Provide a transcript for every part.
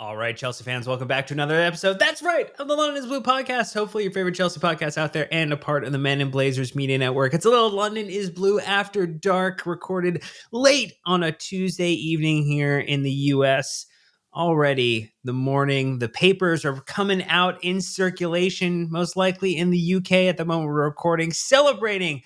All right, Chelsea fans, welcome back to another episode. That's right, of the London is Blue podcast. Hopefully, your favorite Chelsea podcast out there and a part of the Men in Blazers Media Network. It's a little London is Blue after dark, recorded late on a Tuesday evening here in the U.S. Already the morning, the papers are coming out in circulation, most likely in the UK at the moment we're recording, celebrating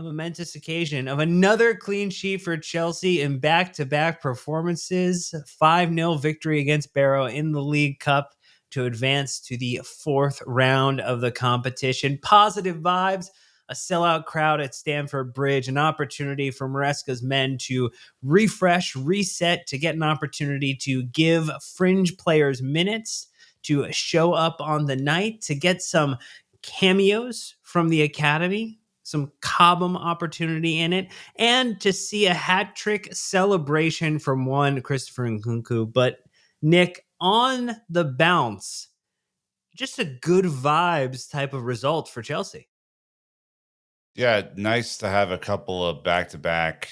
a momentous occasion of another clean sheet for Chelsea in back-to-back performances. 5-0 victory against Barrow in the League Cup to advance to the fourth round of the competition. Positive vibes, a sellout crowd at Stamford Bridge, an opportunity for Maresca's men to refresh, reset, to get an opportunity to give fringe players minutes, to show up on the night, to get some cameos from the academy, some Cobham opportunity in it, and to see a hat trick celebration from one Christopher Nkunku. But Nick, on the bounce, just a good vibes type of result for Chelsea. Yeah, nice to have a couple of back-to-back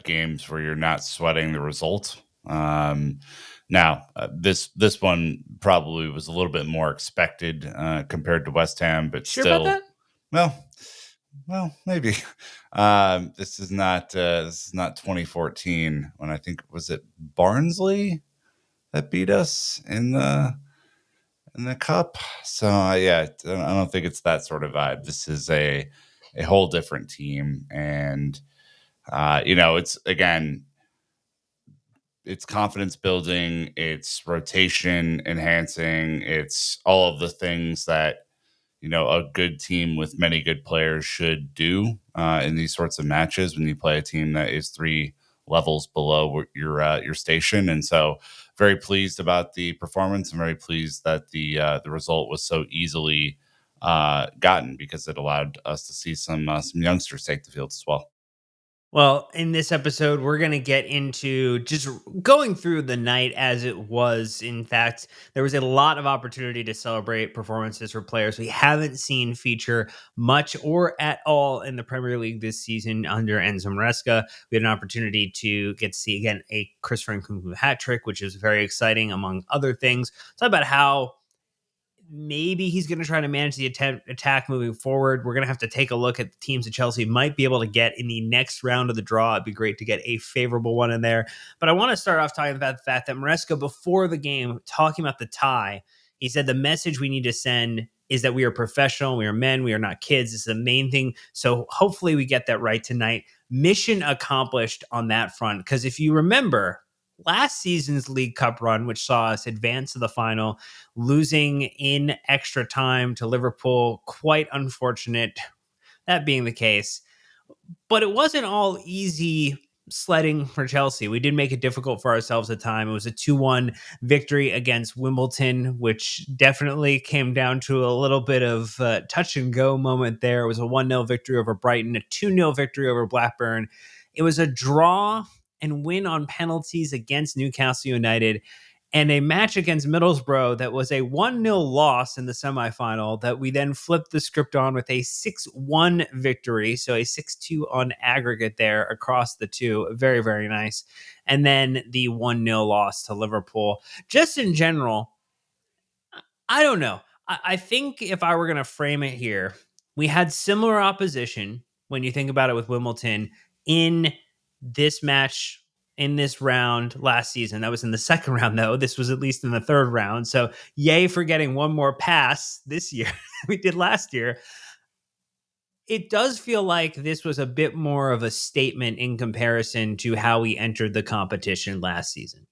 games where you're not sweating the result. This one probably was a little bit more expected compared to West Ham, but Sure about that? well, maybe. This is not 2014 when I think was it Barnsley that beat us in the cup. So yeah, I don't think it's that sort of vibe. This is a whole different team, and it's again, it's confidence building, it's rotation enhancing, it's all of the things that a good team with many good players should do in these sorts of matches when you play a team that is three levels below your station. And so, very pleased about the performance. I'm very pleased that the result was so easily gotten because it allowed us to see some youngsters take the field as well. Well, in this episode, we're going to get into just going through the night as it was. In fact, there was a lot of opportunity to celebrate performances for players we haven't seen feature much or at all in the Premier League this season under Enzo Maresca. We had an opportunity to get to see, again, a Christopher Nkunku hat trick, which is very exciting, among other things. Talk about how maybe he's going to try to manage the attack moving forward. We're going to have to take a look at the teams that Chelsea might be able to get in the next round of the draw. It'd be great to get a favorable one in there. But I want to start off talking about the fact that Maresca, before the game, talking about the tie, he said the message we need to send is that we are professional, we are men, we are not kids. This is the main thing. So hopefully we get that right tonight. Mission accomplished on that front. Because if you remember, last season's League Cup run, which saw us advance to the final, losing in extra time to Liverpool, quite unfortunate, that being the case. But it wasn't all easy sledding for Chelsea. We did make it difficult for ourselves at time. It was a 2-1 victory against Wimbledon, which definitely came down to a little bit of touch and go moment there. It was a 1-0 victory over Brighton, a 2-0 victory over Blackburn. It was a draw and win on penalties against Newcastle United, and a match against Middlesbrough that was a 1-0 loss in the semifinal that we then flipped the script on with a 6-1 victory. So a 6-2 on aggregate there across the two. Very, very nice. And then the 1-0 loss to Liverpool. Just in general, I don't know. I think if I were going to frame it here, we had similar opposition when you think about it with Wimbledon in this match, in this round last season. That was in the second round, though. This was at least in the third round. So yay for getting one more pass this year we did last year. It does feel like this was a bit more of a statement in comparison to how we entered the competition last season.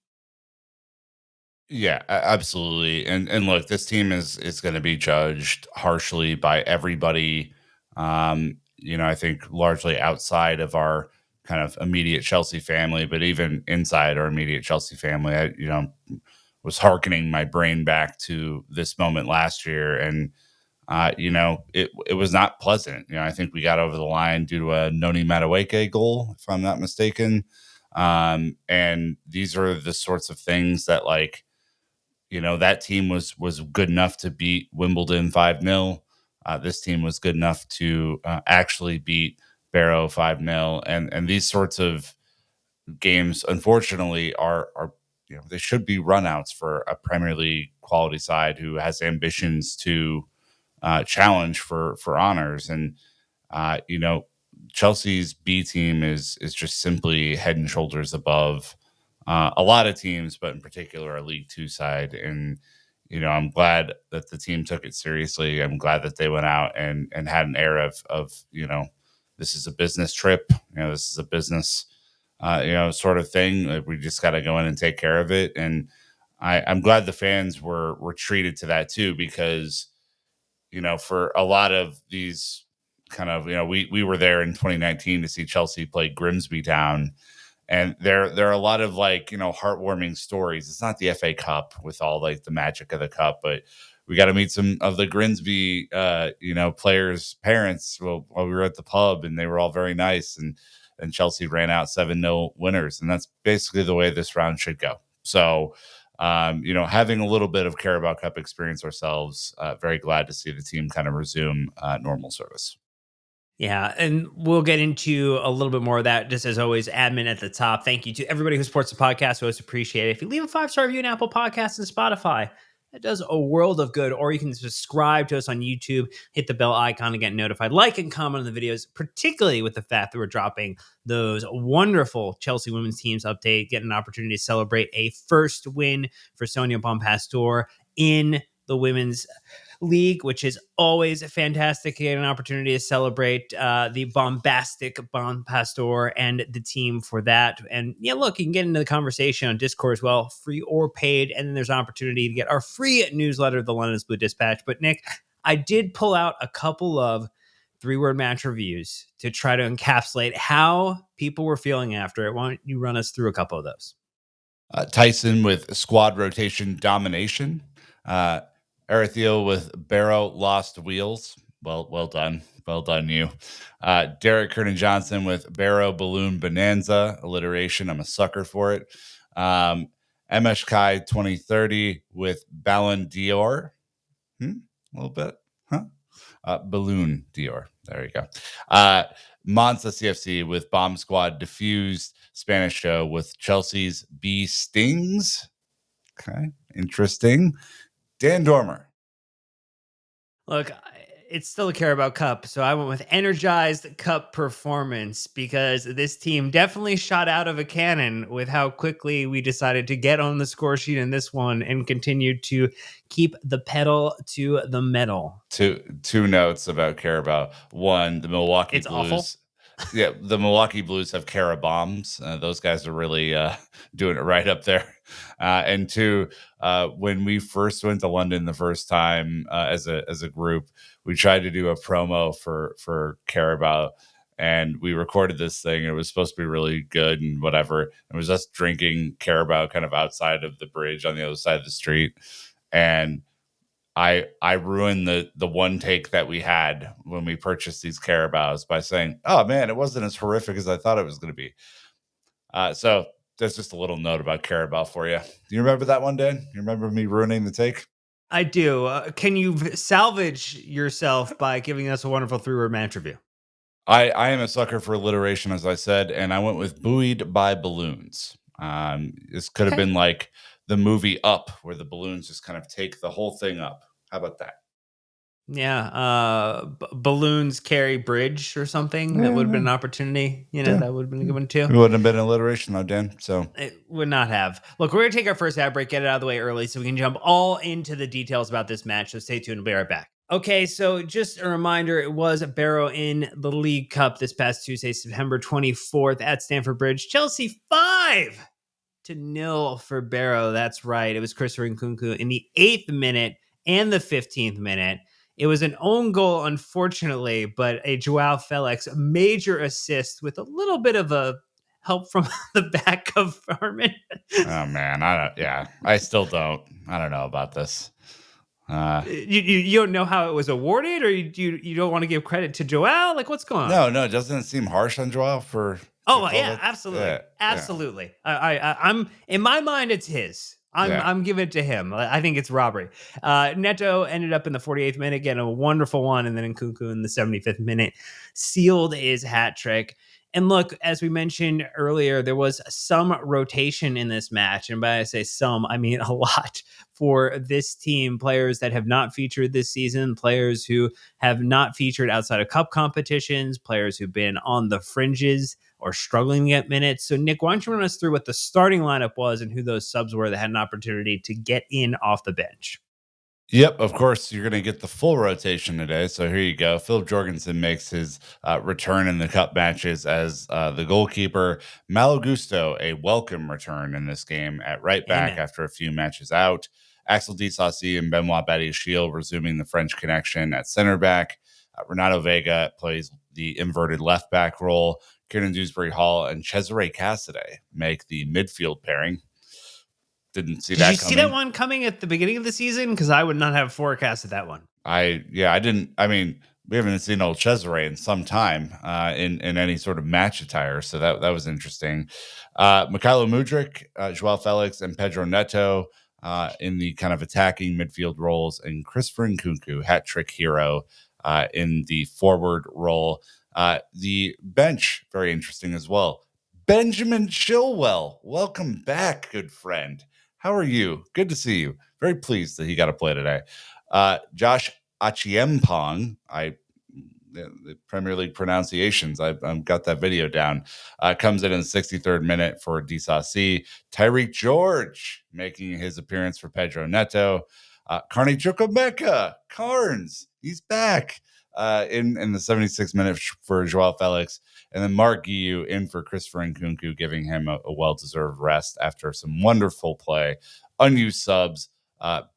Yeah, absolutely. And look, this team is going to be judged harshly by everybody. I think largely outside of our kind of immediate Chelsea family, but even inside our immediate Chelsea family, was hearkening my brain back to this moment last year, and it was not pleasant. I think we got over the line due to a Noni Madueke goal, if I'm not mistaken. And these are the sorts of things that, like, that team was good enough to beat Wimbledon 5-0. This team was good enough to actually beat Barrow 5-0. And these sorts of games, unfortunately, are they should be runouts for a Premier League quality side who has ambitions to challenge for honors. And you know, Chelsea's B team is just simply head and shoulders above a lot of teams, but in particular a League Two side. And I'm glad that the team took it seriously. I'm glad that they went out and had an air of this is a business trip. This is a business sort of thing. Like, we just got to go in and take care of it. And I'm glad the fans were treated to that too, because for a lot of these kind of, we were there in 2019 to see Chelsea play Grimsby Town, and there are a lot of like heartwarming stories. It's not the FA Cup with all like the magic of the cup, but we got to meet some of the Grimsby players' parents while we were at the pub, and they were all very nice, and Chelsea ran out 7-0 winners, and that's basically the way this round should go. So having a little bit of Carabao Cup experience ourselves, very glad to see the team kind of resume normal service. Yeah, and we'll get into a little bit more of that. Just as always, admin at the top. Thank you to everybody who supports the podcast. We always appreciate it. If you leave a 5-star review on Apple Podcasts and Spotify, that does a world of good. Or you can subscribe to us on YouTube, hit the bell icon to get notified, like and comment on the videos, particularly with the fact that we're dropping those wonderful Chelsea women's teams update, get an opportunity to celebrate a first win for Sonia Bonpastor in the women's league, which is always fantastic. You get an opportunity to celebrate the bombastic Bonpastor and the team for that. And yeah, look, you can get into the conversation on Discord as well, free or paid. And then there's an opportunity to get our free newsletter, the London's Blue Dispatch. But Nick, I did pull out a couple of 3-word match reviews to try to encapsulate how people were feeling after it. Why don't you run us through a couple of those? Tyson with squad rotation domination. Erithiel with Barrow lost wheels. Well done. Well done, you. Derek Kernan Johnson with Barrow balloon bonanza. Alliteration. I'm a sucker for it. MS Kai 2030 with Ballon Dior. A little bit. Huh? Balloon Dior. There you go. Monza CFC with Bomb Squad diffused. Spanish show with Chelsea's B Stings. Okay. Interesting. Dan Dormer. Look, it's still a Carabao Cup, so I went with energized cup performance because this team definitely shot out of a cannon with how quickly we decided to get on the score sheet in this one and continue to keep the pedal to the metal. Two notes about Carabao. One, the Milwaukee It's Blues. awful. Yeah, the Milwaukee Blues have Carabombs. Those guys are really doing it right up there. And two, when we first went to London the first time as a group, we tried to do a promo for Carabao, and we recorded this thing. It was supposed to be really good and whatever. It was us drinking Carabao kind of outside of the bridge on the other side of the street, and I ruined the one take that we had when we purchased these Carabaos by saying, "Oh man, it wasn't as horrific as I thought it was going to be." So that's just a little note about Carabao for you. Do you remember that one, Dan? You remember me ruining the take? I do. Can you salvage yourself by giving us a wonderful 3-word match review? I am a sucker for alliteration, as I said, and I went with buoyed by balloons. This could have Okay. been like the movie Up, where the balloons just kind of take the whole thing up. How about that? Yeah, balloons carry bridge or something. That would have been an opportunity. Yeah. That would have been a good one too. It wouldn't have been alliteration though, Dan. So It would not have. Look, we're going to take our first ad break, get it out of the way early so we can jump all into the details about this match. So stay tuned. We'll be right back. Okay, so just a reminder, it was Barrow in the League Cup this past Tuesday, September 24th at Stamford Bridge. Chelsea 5-0 for Barrow. That's right. It was Nkunku in the 8th minute and the 15th minute. It was an own goal, unfortunately, but a Joao Felix major assist with a little bit of a help from the back of Farman. oh man, I still don't. I don't know about this. You don't know how it was awarded, or you don't want to give credit to Joao? Like, what's going on? No, doesn't it seem harsh on Joao for? Oh yeah, absolutely, absolutely. I'm in my mind, it's his. I'm giving it to him. I think it's robbery. Neto ended up in the 48th minute, getting a wonderful one, and then Nkunku in the 75th minute sealed his hat trick. And look, as we mentioned earlier, there was some rotation in this match. And by I say some, I mean a lot for this team. Players that have not featured this season, players who have not featured outside of cup competitions, players who've been on the fringes or struggling to get minutes. So, Nick, why don't you run us through what the starting lineup was and who those subs were that had an opportunity to get in off the bench? Yep, of course, you're going to get the full rotation today. So here you go. Philip Jorgensen makes his return in the cup matches as the goalkeeper. Malo Gusto, a welcome return in this game at right back Amen. after a few matches out. Axel Disasi and Benoit Badiashile resuming the French connection at center back. Renato Vega plays the inverted left back role. Kieran Dewsbury Hall and Cesare Cassidy make the midfield pairing. Didn't see Did you that see that coming. one coming at the beginning of the season? Because I would not have forecasted that one. I didn't. I mean, we haven't seen old Cesare in some time in any sort of match attire, so that was interesting. Mikhailo Mudryk, Joao Felix, and Pedro Neto in the kind of attacking midfield roles, and Christopher Nkunku, hat trick hero, in the forward role. The bench, very interesting as well. Benjamin Chilwell, welcome back, good friend. How are you? Good to see you. Very pleased that he got to play today. Josh Achiempong, the Premier League pronunciations, I've got that video down, comes in the 63rd minute for Disasi. Tyreek George making his appearance for Pedro Neto. Carney Chukwemeka, Carnes, he's back in the 76th minute for Joao Felix. And then Mark Guiu in for Christopher Nkunku, giving him a well-deserved rest after some wonderful play. Unused subs,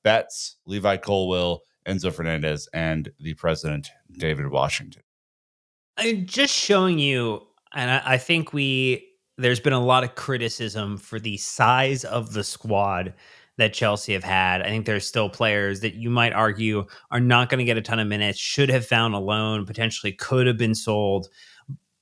Betts, Levi Colwill, Enzo Fernandez, and the president, David Washington. Just showing you, and I think there's been a lot of criticism for the size of the squad that Chelsea have had. I think there's still players that you might argue are not going to get a ton of minutes, should have found a loan, potentially could have been sold.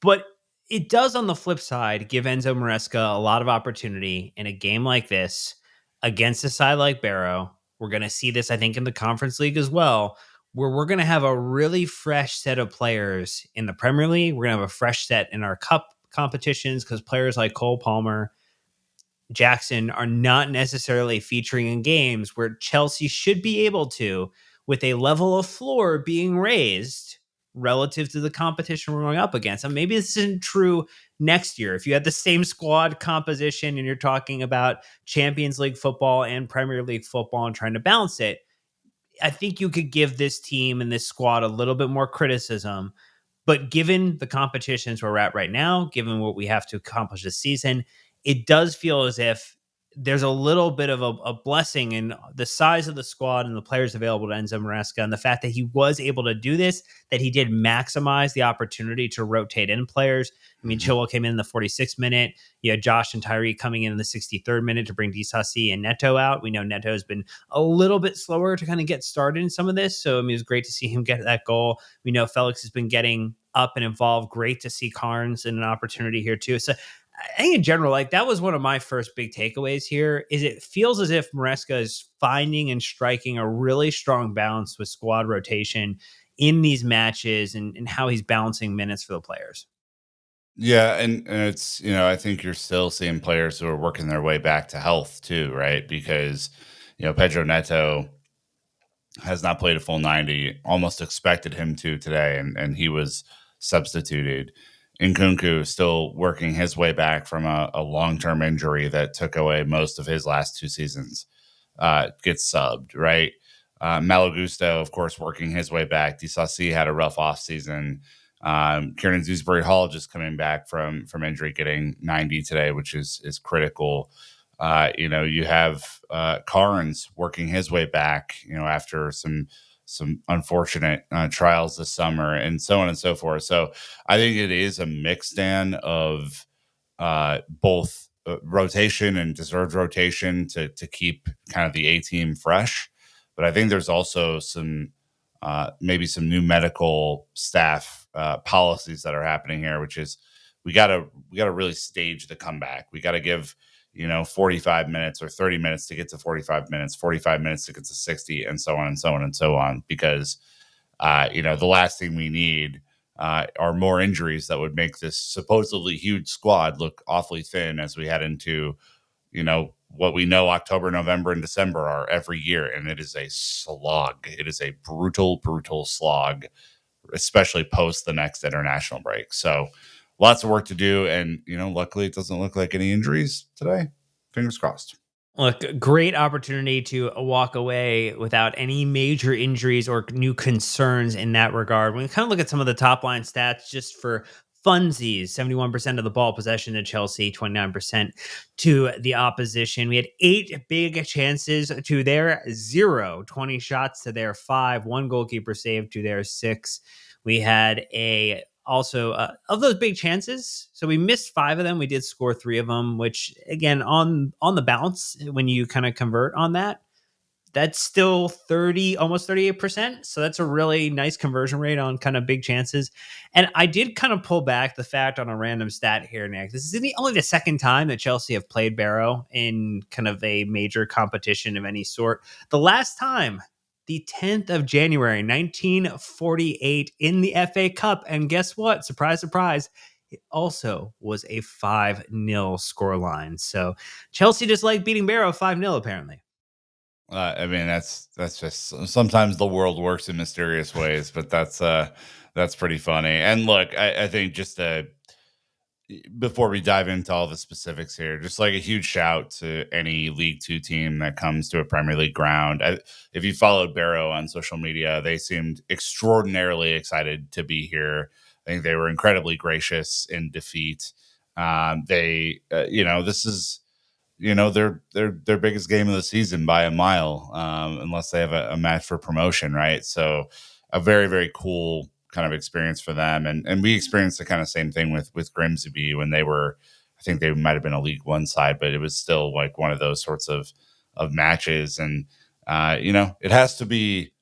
But it does, on the flip side, give Enzo Maresca a lot of opportunity in a game like this against a side like Barrow. We're going to see this, I think, in the Conference League as well, where we're going to have a really fresh set of players in the Premier League. We're going to have a fresh set in our cup competitions because players like Cole Palmer, Jackson are not necessarily featuring in games where Chelsea should be able to, with a level of floor being raised relative to the competition we're going up against. And maybe this isn't true next year. If you had the same squad composition and you're talking about Champions League football and Premier League football and trying to balance it, I think you could give this team and this squad a little bit more criticism. But given the competitions we're at right now, given what we have to accomplish this season, it does feel as if there's a little bit of a blessing in the size of the squad and the players available to Enzo Maresca, and the fact that he was able to do this, that he did maximize the opportunity to rotate in players. I mean, Chilwell came in the 46th minute. You had Josh and Tyree coming in the 63rd minute to bring Disasi and Neto out. We know Neto has been a little bit slower to kind of get started in some of this. So, I mean, it was great to see him get that goal. We know Felix has been getting up and involved. Great to see Carnes in an opportunity here too. So I think in general, like that was one of my first big takeaways here is it feels as if Maresca is finding and striking a really strong balance with squad rotation in these matches and how he's balancing minutes for the players. Yeah, and it's, I think you're still seeing players who are working their way back to health too, right? Because, Pedro Neto has not played a full 90. Almost expected him to today, and he was substituted. Nkunku still working his way back from a long-term injury that took away most of his last 2 seasons. Gets subbed, right? Malo Gusto, of course, working his way back. Disasi had a rough offseason. Kieran Dewsbury Hall just coming back from injury, getting 90 today, which is critical. You have Carnes working his way back, after some unfortunate trials this summer, and so on and so forth. So I think it is a mix, Dan, of both rotation and deserved rotation to keep kind of the A team fresh. But I think there's also some maybe some new medical staff policies that are happening here, which is we gotta really stage the comeback. We got to give 45 minutes or 30 minutes to get to 45 minutes, 45 minutes to get to 60, and so on and so on and so on. Because the last thing we need are more injuries that would make this supposedly huge squad look awfully thin as we head into, what we know October, November, and December are every year. And it is a slog. It is a brutal, brutal slog, especially post the next international break. So lots of work to do. And, luckily it doesn't look like any injuries today. Fingers crossed. Look, great opportunity to walk away without any major injuries or new concerns in that regard. When we kind of look at some of the top line stats just for funsies, 71% of the ball possession to Chelsea, 29% to the opposition. We had 8 big chances to their 0, 20 shots to their 5, 1 goalkeeper save to their 6. We had of those big chances, so we missed 5 of them. We did score 3 of them, which again, on the bounce, when you kind of convert on that, that's still 30, almost 38%. So that's a really nice conversion rate on kind of big chances. And I did kind of pull back the fact on a random stat here, Nick. This is only the second time that Chelsea have played Barrow in kind of a major competition of any sort. The last time, the 10th of January, 1948, in the FA Cup. And guess what? Surprise, surprise. It also was a 5-0 scoreline. So Chelsea just like beating Barrow 5-0, apparently. I mean, that's just sometimes the world works in mysterious ways, but that's pretty funny. And look, I think just before we dive into all the specifics here, just like a huge shout to any League Two team that comes to a Premier League ground. If you followed Barrow on social media, they seemed extraordinarily excited to be here. I think they were incredibly gracious in defeat. This is their biggest game of the season by a mile, unless they have a match for promotion, right? So a very, very cool kind of experience for them, and we experienced the kind of same thing with Grimsby when they were. I think they might have been a League One side, but it was still like one of those sorts of matches, and it has to be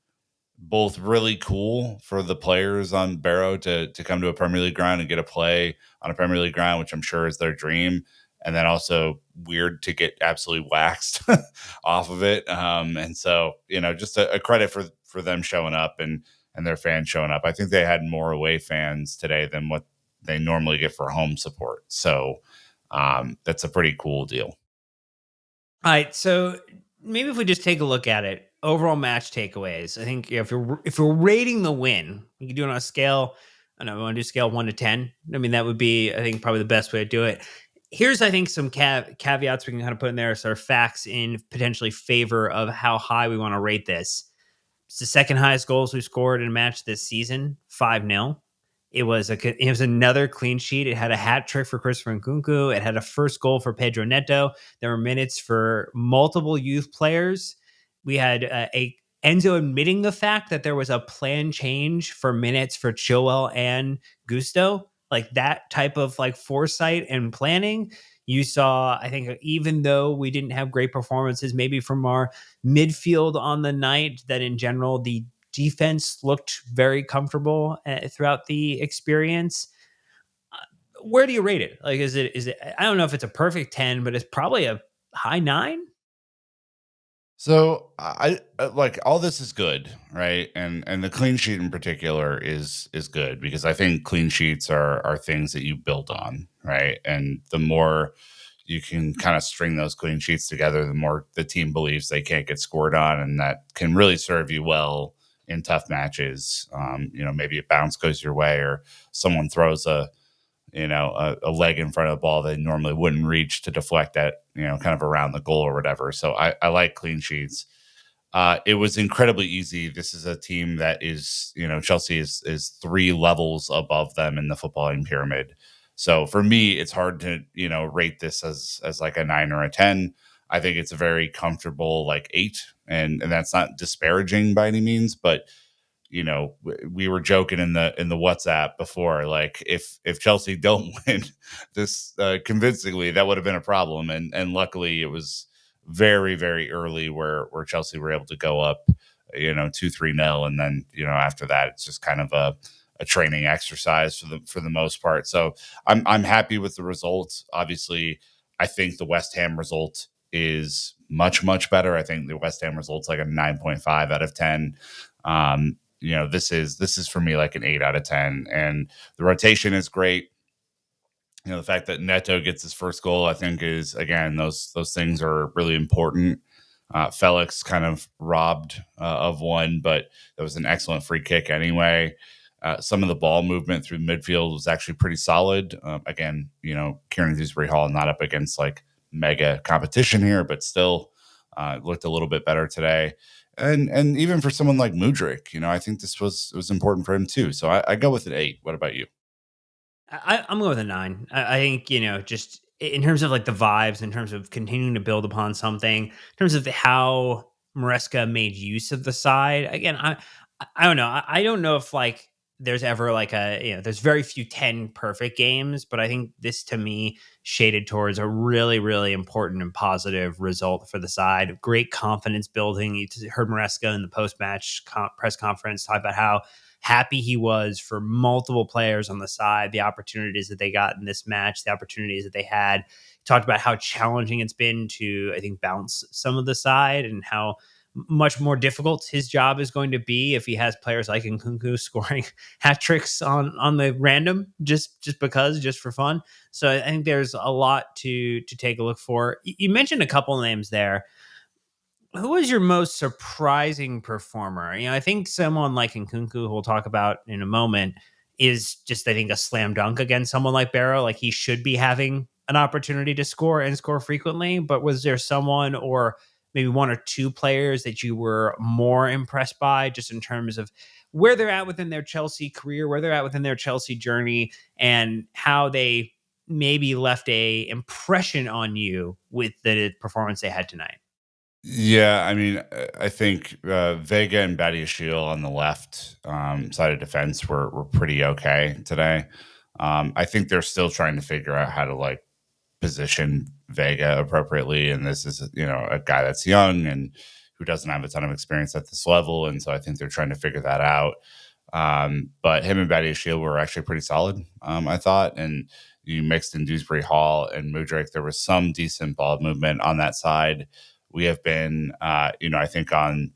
both really cool for the players on Barrow to come to a Premier League ground and get a play on a Premier League ground, which I'm sure is their dream. And then also weird to get absolutely waxed off of it. And so, just a credit for them showing up and their fans showing up. I think they had more away fans today than what they normally get for home support. So that's a pretty cool deal. All right, so maybe if we just take a look at it, overall match takeaways. I think if we're rating the win, you can do it on a scale. I don't know, we want to do scale 1 to 10. I mean, that would be, I think, probably the best way to do it. Here's, I think, some caveats we can kind of put in there, sort of facts in potentially favor of how high we want to rate this. It's the second highest goals we scored in a match this season, 5-0. It was another clean sheet. It had a hat trick for Christopher Nkunku. It had a first goal for Pedro Neto. There were minutes for multiple youth players. We had a Enzo admitting the fact that there was a plan change for minutes for Chilwell and Gusto, like that type of like foresight and planning. You saw, I think, even though we didn't have great performances, maybe from our midfield on the night, that in general the defense looked very comfortable throughout the experience. Where do you rate it? Like, is it? I don't know if it's a perfect 10, but it's probably a high 9. So I like all this is good, right? And the clean sheet in particular is good because I think clean sheets are things that you build on, right? And the more you can kind of string those clean sheets together, the more the team believes they can't get scored on, and that can really serve you well in tough matches. Maybe a bounce goes your way, or someone throws a leg in front of the ball they normally wouldn't reach to deflect that, kind of around the goal or whatever. So I like clean sheets. It was incredibly easy. This is a team that is, Chelsea is 3 levels above them in the footballing pyramid. So for me, it's hard to, rate this as like a 9 or a 10. I think it's a very comfortable like 8, and that's not disparaging by any means, but we were joking in the WhatsApp before, like if Chelsea don't win this convincingly, that would have been a problem. And luckily, it was very, very early where Chelsea were able to go up, 2-3-0, and then after that, it's just kind of a training exercise for the most part. So I'm happy with the results. Obviously, I think the West Ham result is much, much better. I think the West Ham result's like a 9.5 out of 10. this is for me like an 8 out of 10, and the rotation is great. The fact that Neto gets his first goal, I think, is again those things are really important. Felix kind of robbed of one, but that was an excellent free kick anyway. Some of the ball movement through midfield was actually pretty solid. Again, Kieran Dewsbury Hall not up against like mega competition here, but still looked a little bit better today. And even for someone like Mudryk, I think this was important for him too. So I go with an 8. What about you? I'm going with a 9. I think, just in terms of like the vibes, in terms of continuing to build upon something, in terms of how Maresca made use of the side. Again, I don't know. I don't know if like there's ever like there's very few 10 perfect games, but I think this to me shaded towards a really, really important and positive result for the side. Great confidence building. You heard Maresca in the post match press conference talk about how happy he was for multiple players on the side, the opportunities that they got in this match, the opportunities that they had. He talked about how challenging it's been to, I think, bounce some of the side and how much more difficult his job is going to be if he has players like Nkunku scoring hat tricks on the random just for fun. So I think there's a lot to take a look for. You mentioned a couple names there. Who was your most surprising performer? I think someone like Nkunku, who we'll talk about in a moment, is just, I think, a slam dunk against someone like Barrow. Like he should be having an opportunity to score and score frequently. But was there someone or maybe one or two players that you were more impressed by just in terms of where they're at within their Chelsea career, where they're at within their Chelsea journey, and how they maybe left a impression on you with the performance they had tonight? Yeah, I mean, I think Vega and Badiashile on the left side of defense were pretty okay today. I think they're still trying to figure out how to like position Vega appropriately, and this is a guy that's young and who doesn't have a ton of experience at this level, and so I think they're trying to figure that out. But him and Badiashile were actually pretty solid, I thought, and you mixed in Dewsbury Hall and Mudryk. There was some decent ball movement on that side. We have been, I think on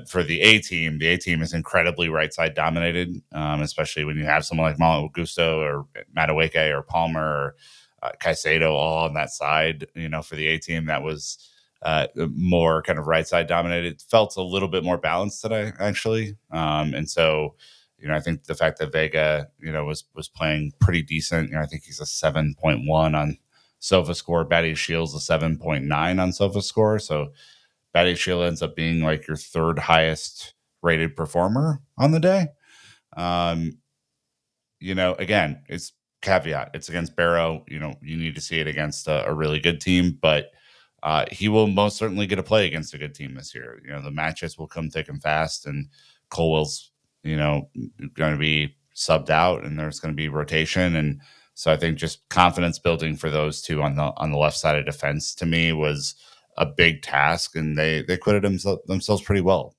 for the A team. The A team is incredibly right side dominated, especially when you have someone like Malo Augusto or Madueke or Palmer or Caicedo all on that side. For the A team, that was more kind of right side dominated. It felt a little bit more balanced today, actually, and so. I think the fact that Vega, was playing pretty decent. I think he's a 7.1 on SofaScore. Batty Shield's a 7.9 on SofaScore. So Batty Shield ends up being like your third highest rated performer on the day. Um, again, it's caveat. It's against Barrow. You need to see it against a really good team, but he will most certainly get a play against a good team this year. The matches will come thick and fast, and Colwell's, going to be subbed out, and there's going to be rotation, and so I think just confidence building for those two on the left side of defense to me was a big task, and they acquitted themselves pretty well.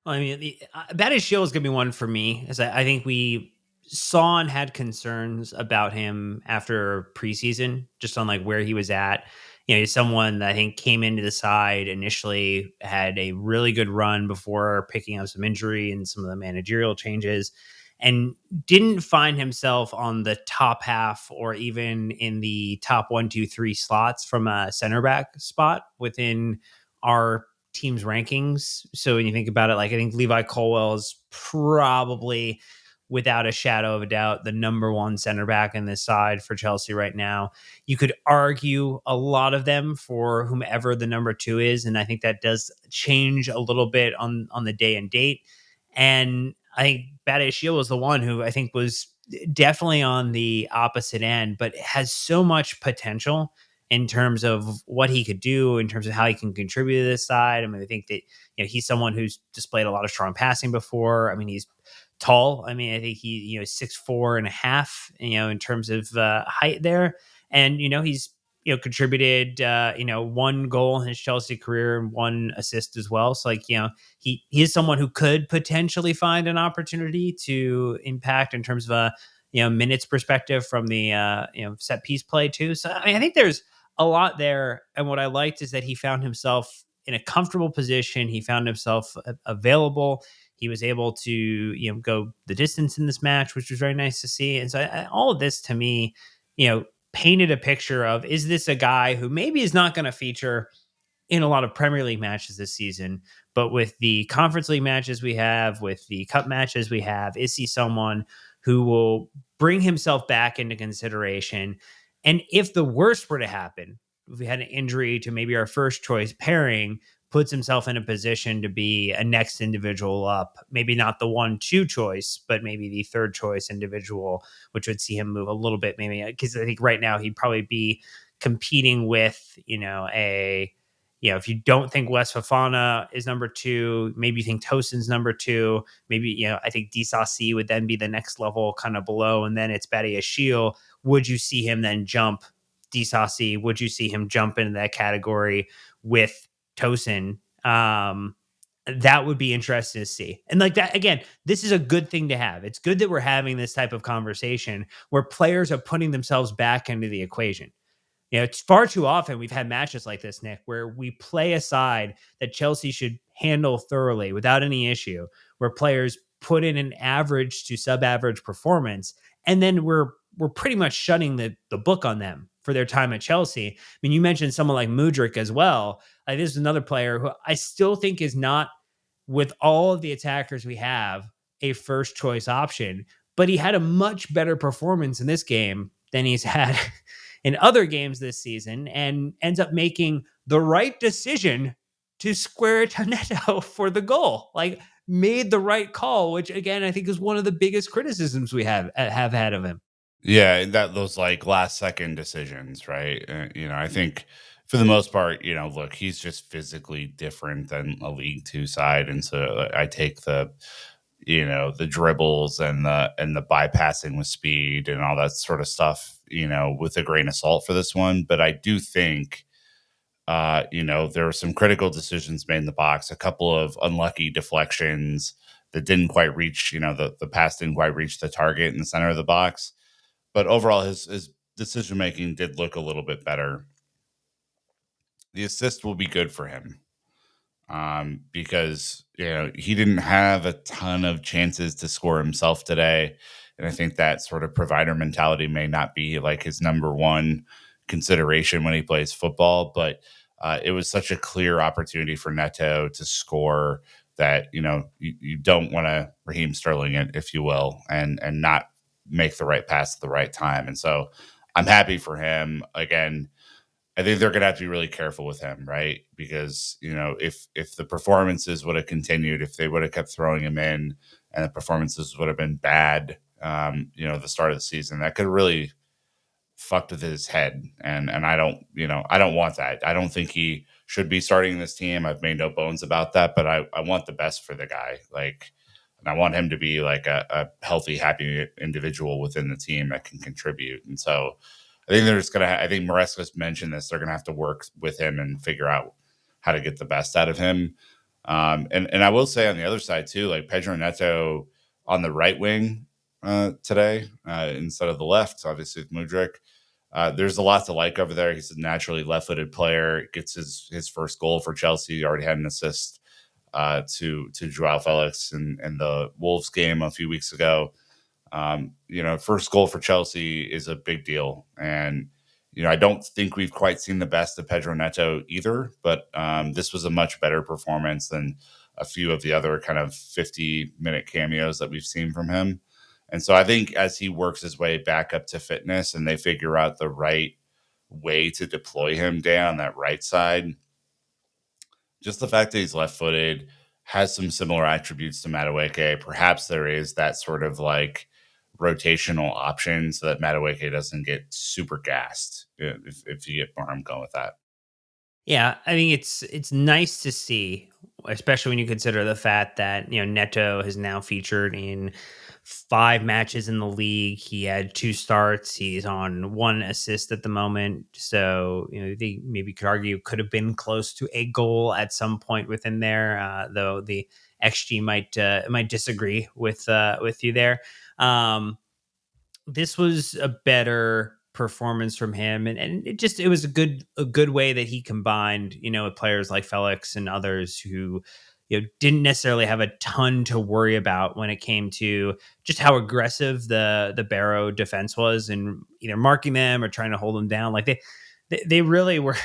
Well, I mean, the Baddest Shield is going to be one for me, as I think we saw and had concerns about him after preseason, just on like where he was at. He's someone that I think came into the side initially, had a really good run before picking up some injury and some of the managerial changes, and didn't find himself on the top half or even in the top 1, 2, 3 slots from a center back spot within our team's rankings. So when you think about it, like I think Levi Colwell is probably, without a shadow of a doubt, the number one center back in this side for Chelsea right now. You could argue a lot of them for whomever the number two is, and I think that does change a little bit on the day and date. And I think Bade Shield was the one who I think was definitely on the opposite end, but has so much potential in terms of what he could do, in terms of how he can contribute to this side. I mean, I think that he's someone who's displayed a lot of strong passing before. I mean, he's tall. I mean, I think he 6'4.5", in terms of height there, and he's contributed one goal in his Chelsea career and one assist as well. So like he is someone who could potentially find an opportunity to impact in terms of a minutes perspective from the set piece play too. So I mean, I think there's a lot there. And what I liked is that he found himself in a comfortable position. He found himself available. He was able to, go the distance in this match, which was very nice to see. And so all of this to me, painted a picture of, is this a guy who maybe is not going to feature in a lot of Premier League matches this season, but with the Conference League matches we have, with the cup matches we have, is he someone who will bring himself back into consideration? And if the worst were to happen, if we had an injury to maybe our first choice pairing, puts himself in a position to be a next individual up, maybe not the 1-2 choice, but maybe the third choice individual, which would see him move a little bit, maybe because I think right now he'd probably be competing with, if you don't think West Fofana is number 2, maybe you think Tosin's number 2, maybe, I think Disasi would then be the next level kind of below, and then it's Badiashile. Would you see him then jump Disasi? Would you see him jump into that category with Tosin? That would be interesting to see. And like that, again, this is a good thing to have. It's good that we're having this type of conversation where players are putting themselves back into the equation. It's far too often we've had matches like this, Nick, where we play aside that Chelsea should handle thoroughly without any issue, where players put in an average to sub-average performance, and then we're pretty much shutting the book on them for their time at Chelsea. I mean, you mentioned someone like Mudryk as well. Like, this is another player who I still think is not, with all of the attackers we have, a first choice option, but he had a much better performance in this game than he's had in other games this season, and ends up making the right decision to square it to Neto for the goal. Like, made the right call, which again I think is one of the biggest criticisms we have had of him. Yeah, that those like last second decisions, right? I think for the most part, look, he's just physically different than a League Two side, and so I take the dribbles and the bypassing with speed and all that sort of stuff, with a grain of salt for this one. But I do think, there were some critical decisions made in the box, a couple of unlucky deflections that didn't quite reach, the pass didn't quite reach the target in the center of the box. But overall, his decision making did look a little bit better. The assist will be good for him, because he didn't have a ton of chances to score himself today, and I think that sort of provider mentality may not be like his number one consideration when he plays football. But it was such a clear opportunity for Neto to score that you don't want to Raheem Sterling it, if you will, and not make the right pass at the right time. And so I'm happy for him. Again, I think they're going to have to be really careful with him, right? Because if the performances would have continued, if they would have kept throwing him in, and the performances would have been bad, the start of the season, that could really fucked with his head. And I don't want that. I don't think he should be starting this team. I've made no bones about that, but I want the best for the guy. Like, and I want him to be like a healthy, happy individual within the team that can contribute. And so I think they're just gonna. I think Maresca's mentioned this. They're gonna have to work with him and figure out how to get the best out of him. And I will say on the other side too, like Pedro Neto on the right wing today instead of the left, obviously with Mudryk. There's a lot to like over there. He's a naturally left-footed player. Gets his first goal for Chelsea. He already had an assist to Joao Felix in the Wolves game a few weeks ago. First goal for Chelsea is a big deal. And, I don't think we've quite seen the best of Pedro Neto either, but this was a much better performance than a few of the other kind of 50-minute cameos that we've seen from him. And so I think as he works his way back up to fitness and they figure out the right way to deploy him down that right side, just the fact that he's left footed has some similar attributes to Madueke. Perhaps there is that sort of like rotational option so that Madueke doesn't get super gassed, if you get where I'm going with that. Yeah, I think it's nice to see, especially when you consider the fact that Neto has now featured in 5 matches in the league. He had 2 starts. He's on 1 assist at the moment. So they maybe could argue could have been close to a goal at some point within there. Though the XG might disagree with you there. This was a better performance from him, and it was a good way that he combined with players like Felix and others who didn't necessarily have a ton to worry about when it came to just how aggressive the Barrow defense was, and either marking them or trying to hold them down. Like they really were.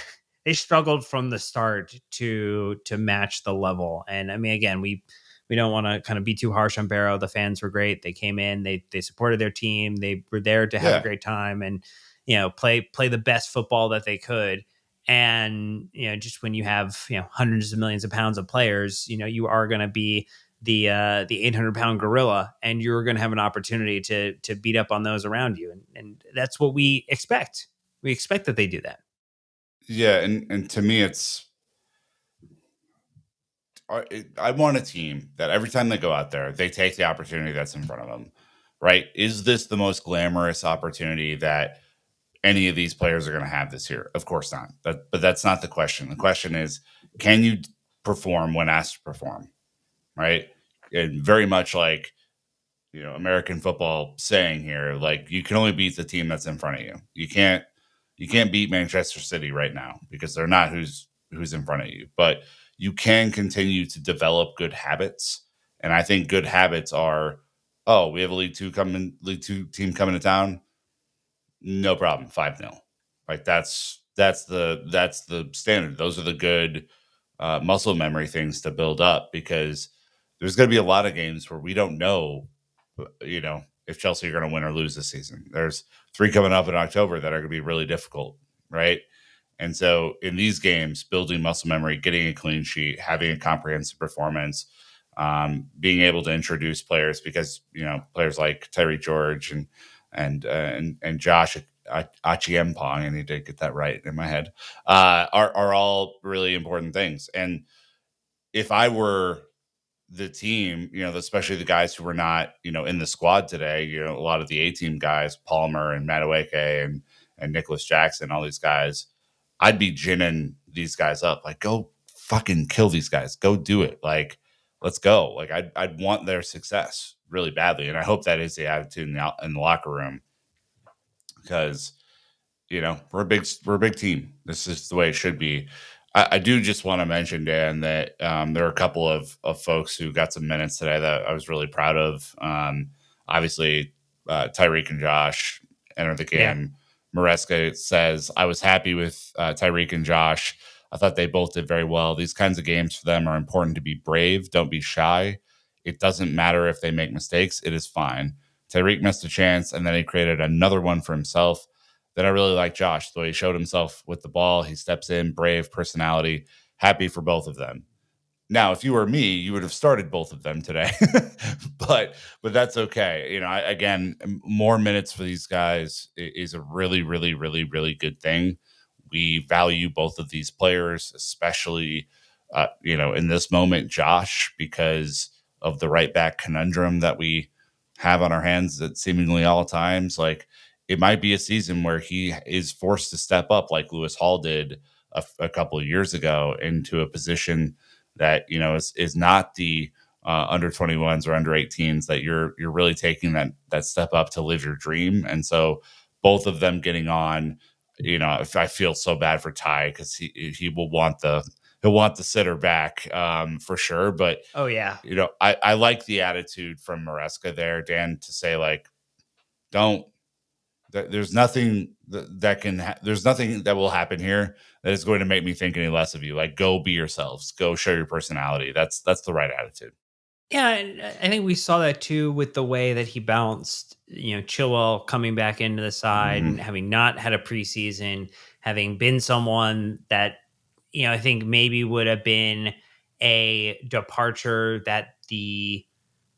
They struggled from the start to match the level. And I mean, again, we don't want to kind of be too harsh on Barrow. The fans were great. They came in, they supported their team. They were there to have a Yeah. great time and play the best football that they could. And just when you have hundreds of millions of pounds of players, you are going to be the 800-pound gorilla, and you're going to have an opportunity to beat up on those around you, and that's what we expect. We expect that they do that. Yeah, and to me, I want a team that every time they go out there, they take the opportunity that's in front of them. Right? Is this the most glamorous opportunity that any of these players are going to have this year? Of course not. But that's not the question. The question is, can you perform when asked to perform? Right? And very much like American football saying here, like you can only beat the team that's in front of you. You can't beat Manchester City right now because they're not who's in front of you. But you can continue to develop good habits. And I think good habits are, oh, we have a League Two team coming to town. No problem. 5-0. Like that's the standard. Those are the good muscle memory things to build up because there's going to be a lot of games where we don't know, if Chelsea are going to win or lose this season. There's 3 coming up in October that are going to be really difficult, right? And so in these games, building muscle memory, getting a clean sheet, having a comprehensive performance, being able to introduce players because players like Tyree George and Josh Achiempong, I need to get that right in my head, are all really important things. And if I were the team, especially the guys who were not, in the squad today, a lot of the A team guys, Palmer and Madueke and Nicholas Jackson, all these guys, I'd be ginning these guys up. Like, go fucking kill these guys. Go do it. Like, let's go. Like, I'd want their success really badly. And I hope that is the attitude in the locker room because we're a big team. This is the way it should be. I do just want to mention, Dan, that there are a couple of folks who got some minutes today that I was really proud of. Obviously, Tyreek and Josh entered the Yeah. game. Maresca says, I was happy with Tyreek and Josh. I thought they both did very well. These kinds of games for them are important to be brave. Don't be shy. It doesn't matter if they make mistakes. It is fine. Tyreek missed a chance, and then he created another one for himself. Then I really like Josh, the way he showed himself with the ball. He steps in, brave personality, happy for both of them. Now, if you were me, you would have started both of them today, but that's okay. Again, more minutes for these guys is a really, really, really, really good thing. We value both of these players, especially in this moment, Josh, because of the right back conundrum that we have on our hands at seemingly all times. Like it might be a season where he is forced to step up, like Lewis Hall did a couple of years ago, into a position that is not the under 21s or under 18s that you're really taking that step up to live your dream. And so both of them getting on, if I feel so bad for Ty because he'll want the sitter back for sure. But Oh yeah. I like the attitude from Maresca there, Dan, to say like, don't. There's nothing there's nothing that will happen here that is going to make me think any less of you. Like, go be yourselves. Go show your personality. That's the right attitude. Yeah, and I think we saw that too with the way that he bounced, Chilwell coming back into the side and Mhm. having not had a preseason, having been someone that, I think maybe would have been a departure that the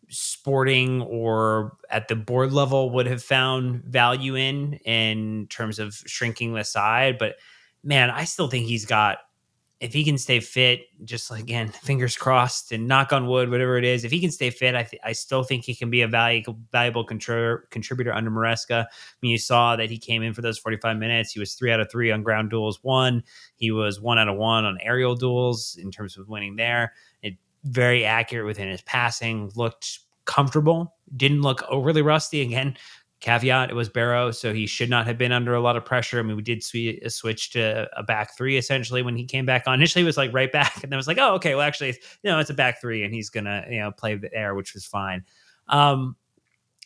sporting or at the board level would have found value in terms of shrinking the side. But man, I still think he's got, if he can stay fit, just like, again, fingers crossed and knock on wood, whatever it is, if he can stay fit, I still think he can be a valuable contributor under Maresca. I mean, you saw that he came in for those 45 minutes. He was 3 out of 3 on ground duels won. He was 1 out of 1 on aerial duels in terms of winning there. It very accurate within his passing, looked comfortable, didn't look overly rusty. Again, Caveat, it was Barrow, so he should not have been under a lot of pressure. I mean, we did switch to a back three essentially when he came back on. Initially, it was like right back, and then it was like, oh, okay, well, actually, it's a back three, and he's gonna play there, which was fine. I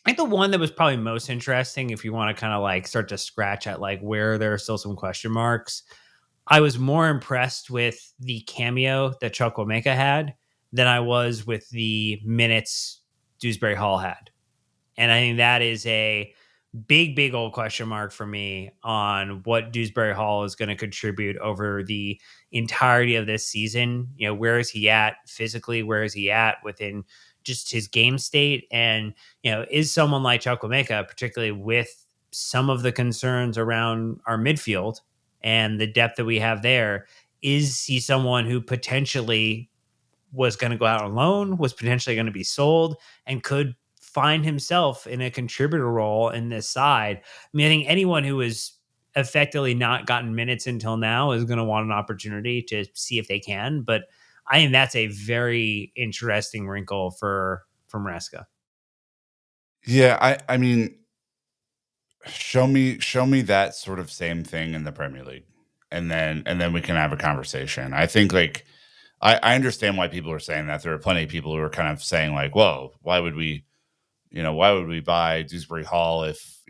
think the one that was probably most interesting, if you want to kind of like start to scratch at like where there are still some question marks, I was more impressed with the cameo that Chukwuemeka had than I was with the minutes Dewsbury Hall had. And I think that is a big old question mark for me on what Dewsbury Hall is going to contribute over the entirety of this season. Where is he at physically? Where is he at within just his game state? And, is someone like Chukwuemeka, particularly with some of the concerns around our midfield and the depth that we have there, is he someone who potentially was going to go out on loan, was potentially going to be sold, and could find himself in a contributor role in this side? I mean, I think anyone who has effectively not gotten minutes until now is going to want an opportunity to see if they can. But I think that's a very interesting wrinkle for Maresca. Yeah, I mean, show me that sort of same thing in the Premier League, and then we can have a conversation. I think like I understand why people are saying that. There are plenty of people who are kind of saying like, "Whoa, why would we buy Dewsbury Hall if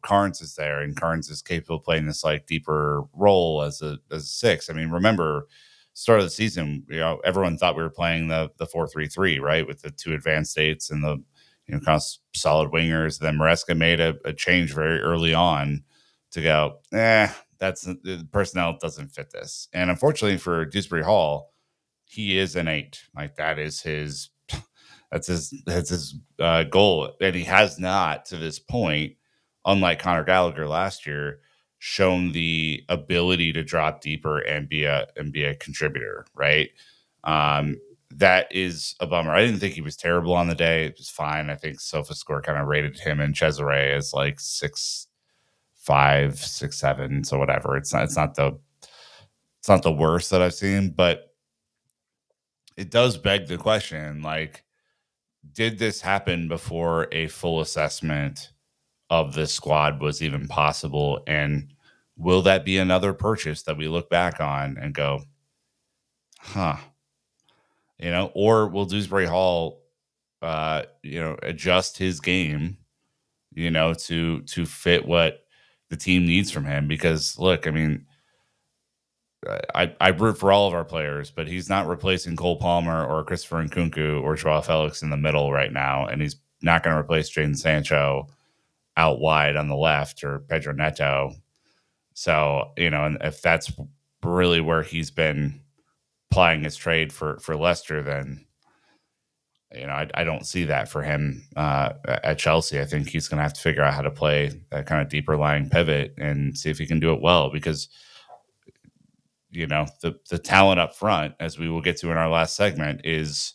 Carnes is there and Carnes is capable of playing this like deeper role as a six?" I mean, remember start of the season, everyone thought we were playing the 4-3-3, right, with the two advanced states and the kind of solid wingers. Then Maresca made a change very early on to go, that's the personnel doesn't fit this. And unfortunately for Dewsbury Hall, he is an eight. Like that is his that's his goal, and he has not to this point, unlike Conor Gallagher last year, shown the ability to drop deeper and be a contributor. Right, that is a bummer. I didn't think he was terrible on the day; it was fine. I think SofaScore kind of rated him and Cesare as like 6'5", 6'7", so whatever. It's not the worst that I've seen, but it does beg the question, like, did this happen before a full assessment of this squad was even possible? And will that be another purchase that we look back on and go, huh? Or will Dewsbury Hall, adjust his game, to fit what the team needs from him? Because look, I mean, I root for all of our players, but he's not replacing Cole Palmer or Christopher Nkunku or Joao Felix in the middle right now, and he's not going to replace Jadon Sancho out wide on the left or Pedro Neto. So, and if that's really where he's been plying his trade for Leicester, then I don't see that for him at Chelsea. I think he's going to have to figure out how to play that kind of deeper lying pivot and see if he can do it well, because the talent up front, as we will get to in our last segment, is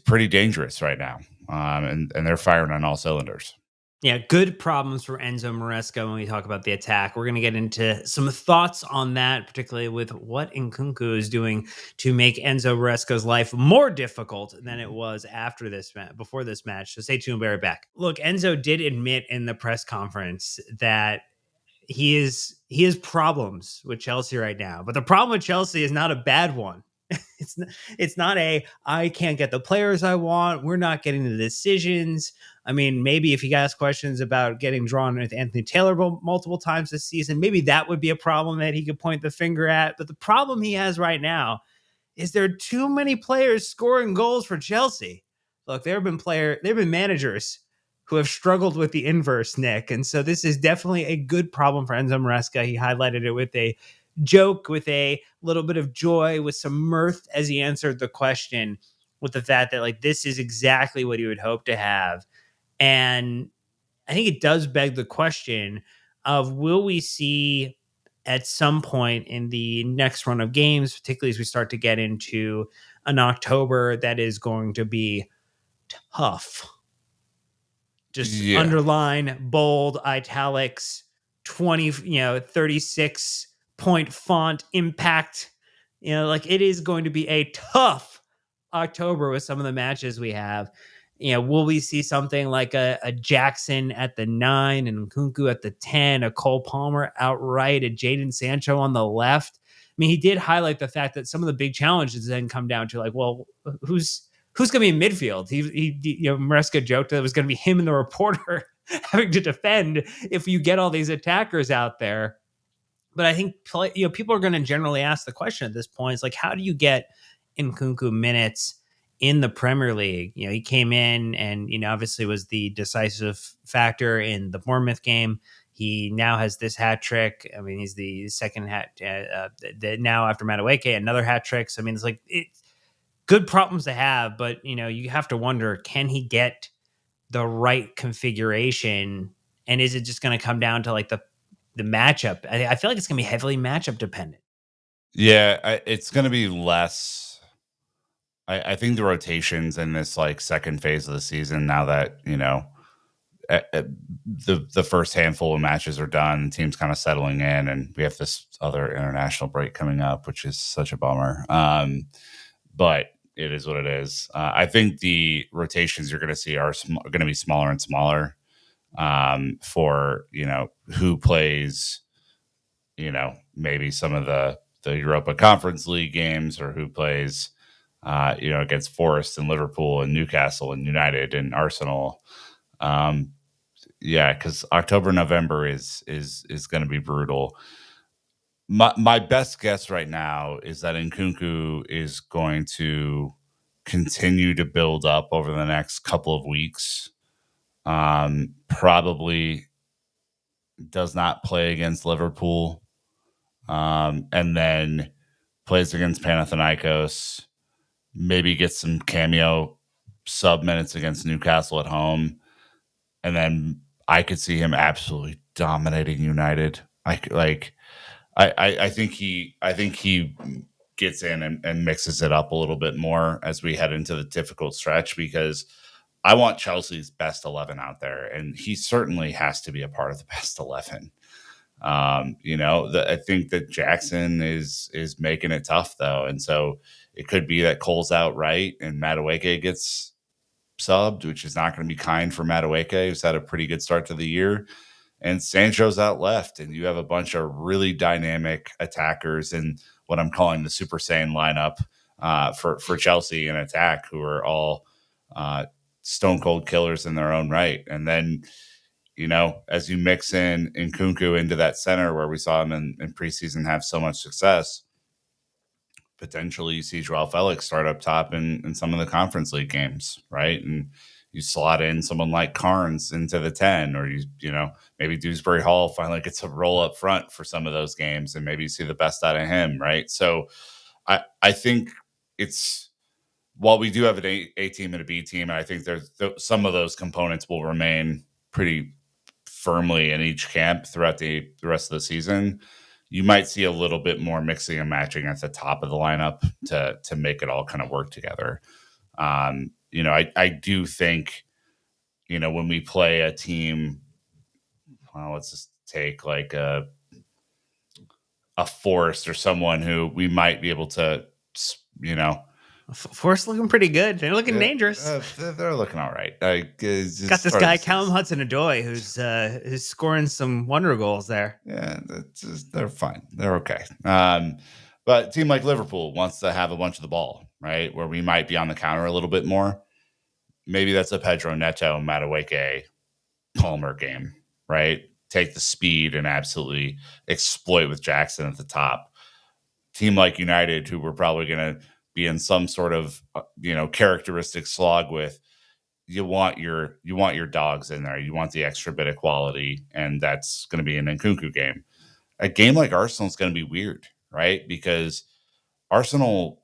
pretty dangerous right now, and they're firing on all cylinders. Yeah, good problems for Enzo Maresca when we talk about the attack. We're going to get into some thoughts on that, particularly with what Nkunku is doing to make Enzo Maresca's life more difficult than it was before this match. So stay tuned, we'll be right back. Look, Enzo did admit in the press conference that he has problems with Chelsea right now, but the problem with Chelsea is not a bad one. It's not a I can't get the players I want. We're not getting the decisions. I mean, maybe if you ask questions about getting drawn with Anthony Taylor multiple times this season, maybe that would be a problem that he could point the finger at. But the problem he has right now is there are too many players scoring goals for Chelsea. Look, there have been managers who have struggled with the inverse, Nick. And so this is definitely a good problem for Enzo Maresca. He highlighted it with a joke, with a little bit of joy, with some mirth as he answered the question, with the fact that like this is exactly what he would hope to have. And I think it does beg the question of, will we see at some point in the next run of games, particularly as we start to get into an October that is going to be tough. Just Yeah, underline, bold, italics, 36 point font impact. Like it is going to be a tough October with some of the matches we have. Will we see something like a Jackson at the 9 and Nkunku at the 10, a Cole Palmer outright, a Jadon Sancho on the left? I mean, he did highlight the fact that some of the big challenges then come down to like, well, who's going to be in midfield? Maresca joked that it was going to be him and the reporter having to defend if you get all these attackers out there. But I think people are going to generally ask the question at this point: is like, how do you get Nkunku minutes in the Premier League? He came in and obviously was the decisive factor in the Bournemouth game. He now has this hat trick. I mean, he's the second hat now after Madueke, another hat trick. So I mean, it's good problems to have, but you have to wonder, can he get the right configuration, and is it just going to come down to like the matchup? I feel like it's going to be heavily matchup dependent. Yeah, it's going to be less. I think the rotations in this like second phase of the season, now that the first handful of matches are done, the team's kind of settling in, and we have this other international break coming up, which is such a bummer. But it is what it is. I think the rotations you're going to see are going to be smaller and smaller for who plays. Maybe some of the Europa Conference League games, or who plays against Forest and Liverpool and Newcastle and United and Arsenal. Yeah, because October, November is going to be brutal. My best guess right now is that Nkunku is going to continue to build up over the next couple of weeks. Probably does not play against Liverpool, and then plays against Panathinaikos. Maybe gets some cameo sub minutes against Newcastle at home, and then I could see him absolutely dominating United. I think he gets in and mixes it up a little bit more as we head into the difficult stretch, because I want Chelsea's best 11 out there, and he certainly has to be a part of the best 11. I think that Jackson is making it tough though, and so it could be that Cole's out right and Madueke gets subbed, which is not going to be kind for Madueke, who's had a pretty good start to the year. And Sancho's out left, and you have a bunch of really dynamic attackers in what I'm calling the Super Saiyan lineup for Chelsea in attack, who are all stone cold killers in their own right. And then, as you mix in Nkunku into that center where we saw him in preseason have so much success, potentially you see Joao Felix start up top in some of the Conference League games, right? And you slot in someone like Carnes into the 10, or maybe Dewsbury Hall finally gets a roll up front for some of those games, and maybe you see the best out of him, right? So I think it's, while we do have an A team and a B team, and I think there's some of those components will remain pretty firmly in each camp throughout the rest of the season. You might see a little bit more mixing and matching at the top of the lineup to make it all kind of work together. I do think, when we play a team, well, let's just take like a Forest or someone who we might be able to, Forest looking pretty good. They're looking dangerous. They're looking all right. Got this guy Callum Hudson-Odoi who's scoring some wonder goals there. Yeah, they're fine. They're okay. But a team like Liverpool wants to have a bunch of the ball, right? Where we might be on the counter a little bit more. Maybe that's a Pedro Neto, Madueke, Palmer game, right? Take the speed and absolutely exploit with Jackson at the top. Team like United, who we're probably going to be in some sort of characteristic slog with, you want your dogs in there. You want the extra bit of quality, and that's going to be an Nkunku game. A game like Arsenal is going to be weird, right? Because Arsenal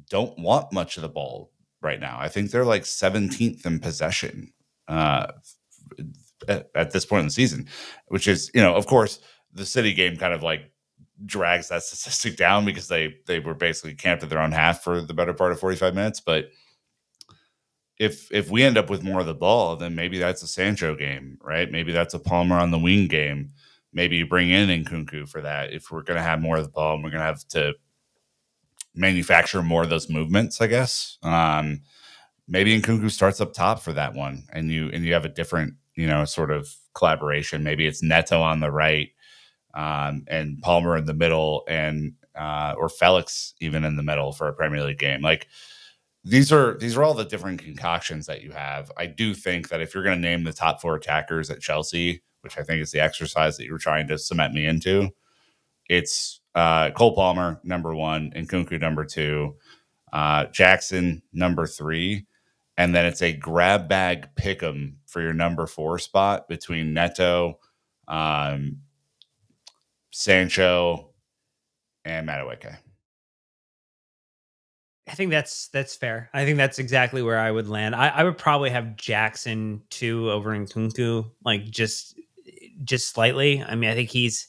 don't want much of the ball right now. I think they're like 17th in possession at this point in the season, which is, of course, the City game kind of like drags that statistic down because they were basically camped at their own half for the better part of 45 minutes. But if we end up with more of the ball, then maybe that's a Sancho game, right? Maybe that's a Palmer on the wing game. Maybe you bring in Nkunku for that. If we're going to have more of the ball, and we're going to have to manufacture more of those movements, I guess. maybe Nkunku starts up top for that one, and you have a different, sort of collaboration. Maybe it's Neto on the right, and Palmer in the middle, and or Felix even in the middle for a Premier League game. Like these are all the different concoctions that you have. I do think that if you're going to name the top 4 attackers at Chelsea, which I think is the exercise that you were trying to cement me into, it's Cole Palmer number 1, and Nkunku number 2, Jackson number 3, and then it's a grab bag pick 'em for your number 4 spot between Neto, um, Sancho, and Madueke. I think that's fair. I think that's exactly where I would land. I would probably have Jackson 2 over Nkunku, like just slightly. I mean, I think his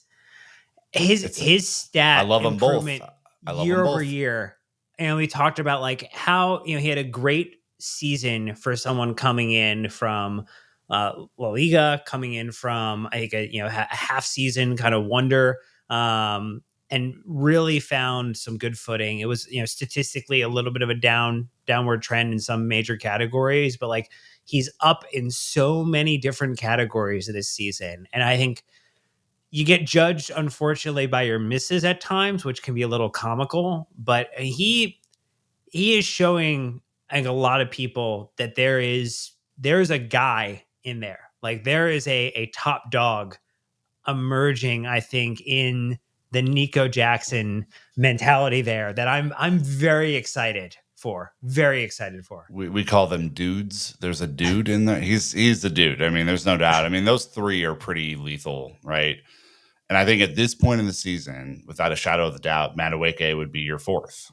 It's his I stat love them both. improvement I love year them over both. year, and we talked about like how he had a great season for someone coming in from La Liga, coming in from I think a half season kind of wonder, and really found some good footing. It was statistically a little bit of a downward trend in some major categories, but like he's up in so many different categories this season, and I think you get judged unfortunately by your misses at times, which can be a little comical, but he is showing like a lot of people that there's a guy in there. Like there is a top dog emerging, I think, in the Nico Jackson mentality there that I'm very excited for. Very excited for. We call them dudes. There's a dude in there. He's the dude. I mean, there's no doubt. I mean, those 3 are pretty lethal, right? And I think at this point in the season, without a shadow of a doubt, Madueke would be your 4th.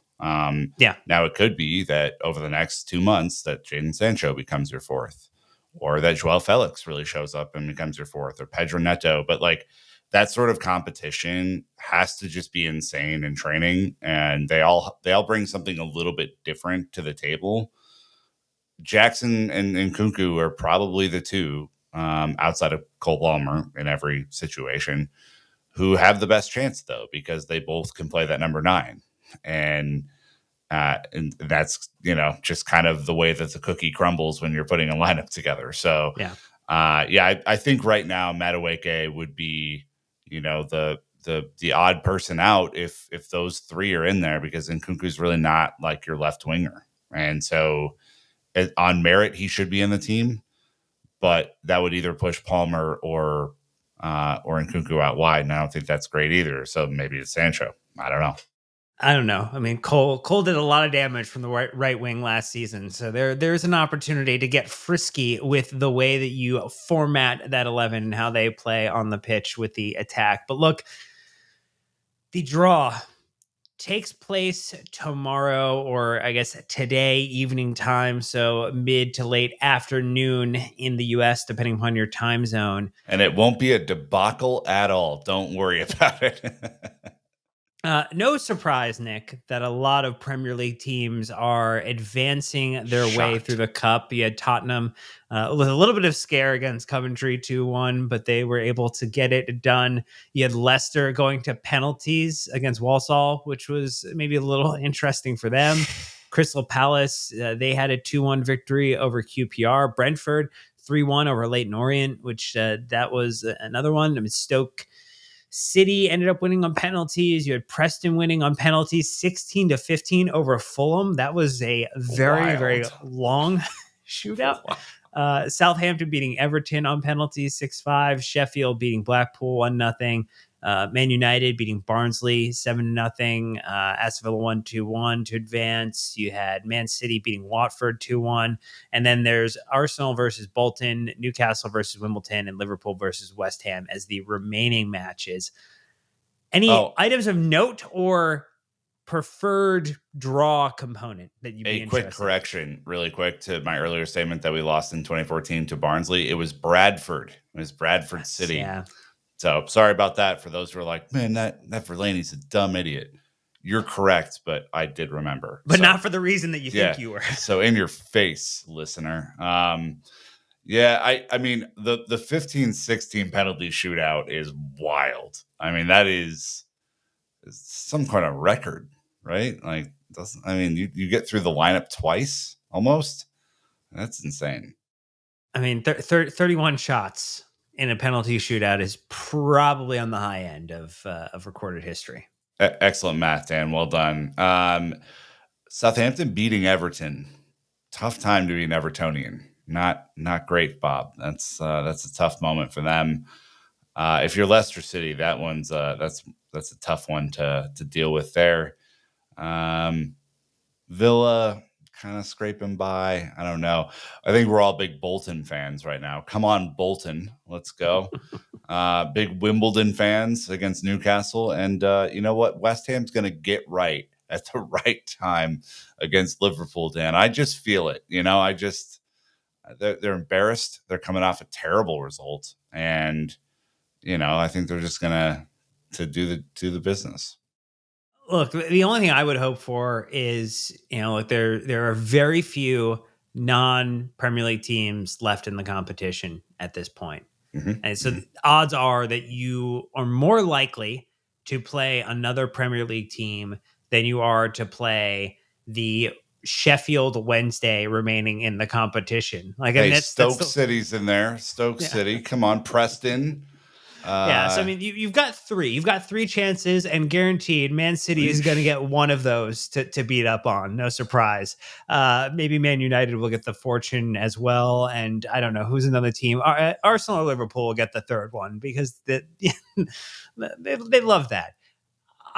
Yeah. Now it could be that over the next 2 months that Jadon Sancho becomes your 4th, or that Joao Felix really shows up and becomes your 4th, or Pedro Neto. But like that sort of competition has to just be insane in training, and they all bring something a little bit different to the table. Jackson and Nkunku are probably the 2, outside of Cole Palmer in every situation, who have the best chance though, because they both can play that number 9. And that's just kind of the way that the cookie crumbles when you're putting a lineup together. So Yeah. I think right now Madueke would be the odd person out if those 3 are in there, because Nkunku's really not like your left winger, and so on merit he should be in the team, but that would either push Palmer or Nkunku out wide, and I don't think that's great either. So maybe it's Sancho. I don't know. I don't know. I mean, Cole did a lot of damage from the right wing last season, so there's an opportunity to get frisky with the way that you format that 11 and how they play on the pitch with the attack. But look, the draw takes place tomorrow, or I guess today evening time, so mid to late afternoon in the US, depending upon your time zone. And it won't be a debacle at all. Don't worry about it. No surprise, Nick, that a lot of Premier League teams are advancing their way through Shocked. the cup. You had Tottenham with a little bit of scare against Coventry 2-1, but they were able to get it done. You had Leicester going to penalties against Walsall, which was maybe a little interesting for them. Crystal Palace, they had a 2-1 victory over QPR. Brentford, 3-1 over Leyton Orient, which that was another one. I mean, Stoke City ended up winning on penalties. You had Preston winning on penalties 16-15 over Fulham. That was a very, very Wild. long shootout. Southampton beating Everton on penalties 6-5. Sheffield beating Blackpool 1-0. Man United beating Barnsley 7-0. Aston Villa 1-2-1 to advance. You had Man City beating Watford 2-1. And then there's Arsenal versus Bolton, Newcastle versus Wimbledon, and Liverpool versus West Ham as the remaining matches. Any items of note or preferred draw component that you'd be A quick interested correction, really quick, to my earlier statement that we lost in 2014 to Barnsley. It was Bradford. It was Bradford in? City. Yeah. So sorry about that for those who are like, man, that Verlaney's a dumb idiot. You're correct, but I did remember. But So, not for the reason that you think you were. So in your face, listener. I mean the 15-16 penalty shootout is wild. I mean, that is some kind of record, right? Like, you get through the lineup twice almost. That's insane. I mean, 31 shots in a penalty shootout is probably on the high end of recorded history. Excellent math, Dan. Well done. Southampton beating Everton. Tough time to be an Evertonian. Not great, Bob. That's a tough moment for them. If you're Leicester City, that's a tough one to deal with there. Villa kind of scraping by. I don't know. I think we're all big Bolton fans right now. Come on, Bolton. Let's go. Big Wimbledon fans against Newcastle. And you know what? West Ham's going to get right at the right time against Liverpool, Dan. I just feel it. They're embarrassed. They're coming off a terrible result. And, I think they're just going to do the business. Look, the only thing I would hope for is, like there are very few non-Premier League teams left in the competition at this point. And so the odds are that you are more likely to play another Premier League team than you are to play the Sheffield Wednesday remaining in the competition. Like, I mean, Hey, that's Stoke the, City's in there. Stoke yeah. City. Come on, Preston. Yeah, so I mean, you've got three. You've got three chances, and guaranteed, Man City is going to get one of those to beat up on. No surprise. Maybe Man United will get the fortune as well, and I don't know who's another team. Arsenal or Liverpool will get the third one because they love that.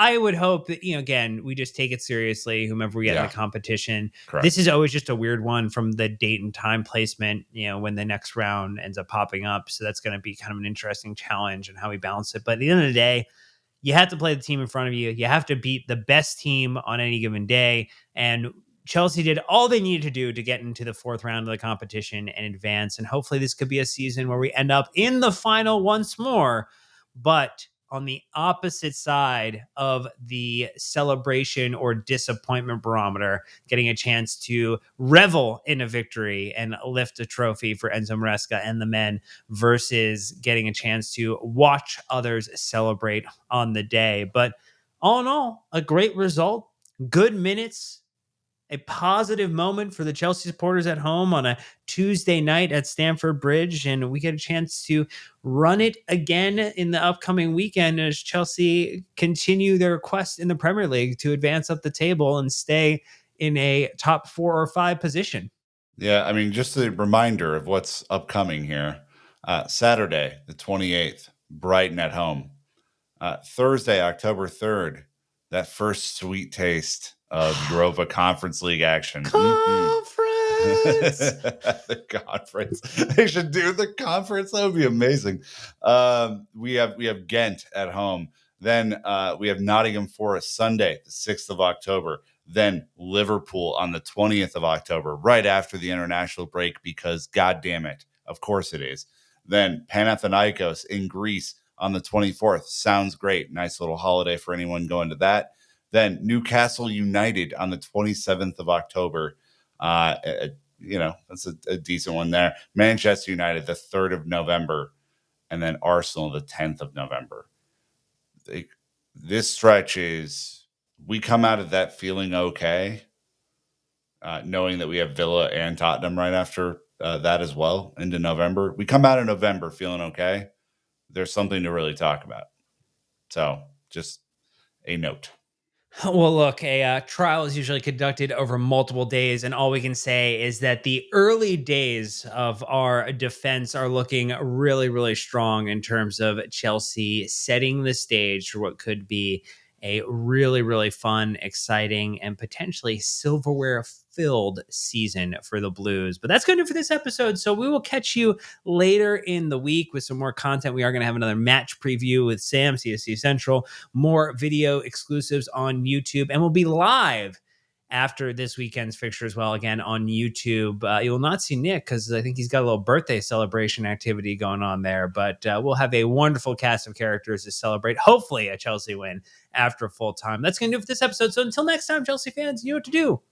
I would hope that, again, we just take it seriously, whomever we get in the Yeah, competition. This correct. is always just a weird one from the date and time placement, when the next round ends up popping up. So that's going to be kind of an interesting challenge and how we balance it. But at the end of the day, you have to play the team in front of you. You have to beat the best team on any given day. And Chelsea did all they needed to do to get into the fourth round of the competition and advance. And hopefully this could be a season where we end up in the final once more. But on the opposite side of the celebration or disappointment barometer, getting a chance to revel in a victory and lift a trophy for Enzo Maresca and the men versus getting a chance to watch others celebrate on the day. But all in all, a great result, good minutes, a positive moment for the Chelsea supporters at home on a Tuesday night at Stamford Bridge. And we get a chance to run it again in the upcoming weekend as Chelsea continue their quest in the Premier League to advance up the table and stay in a top 4 or 5 position. Yeah, I mean, just a reminder of what's upcoming here. Saturday, the 28th, Brighton at home. Thursday, October 3rd, that first sweet taste of Europa Conference League action. Conference. The conference. They should do the conference. That would be amazing. We have Ghent at home. Then we have Nottingham Forest Sunday, the 6th of October. Then Liverpool on the 20th of October, right after the international break, because God damn it, of course it is. Then Panathinaikos in Greece on the 24th. Sounds great. Nice little holiday for anyone going to that. Then Newcastle United on the 27th of October. That's a decent one there. Manchester United, the 3rd of November. And then Arsenal, the 10th of November. This stretch is, we come out of that feeling okay, knowing that we have Villa and Tottenham right after that as well into November. We come out of November feeling okay. There's something to really talk about. So just a note. Well, look, a trial is usually conducted over multiple days, and all we can say is that the early days of our defense are looking really, really strong in terms of Chelsea setting the stage for what could be a really, really fun, exciting, and potentially silverware filled season for the Blues. But that's going to do for this episode. So we will catch you later in the week with some more content. We are going to have another match preview with Sam, CSC Central, more video exclusives on YouTube, and we'll be live after this weekend's fixture as well, again on YouTube. You will not see Nick because I think he's got a little birthday celebration activity going on there, but we'll have a wonderful cast of characters to celebrate, hopefully a Chelsea win after full time. That's going to do it for this episode. So until next time, Chelsea fans, you know what to do.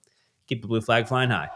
Keep the blue flag flying high.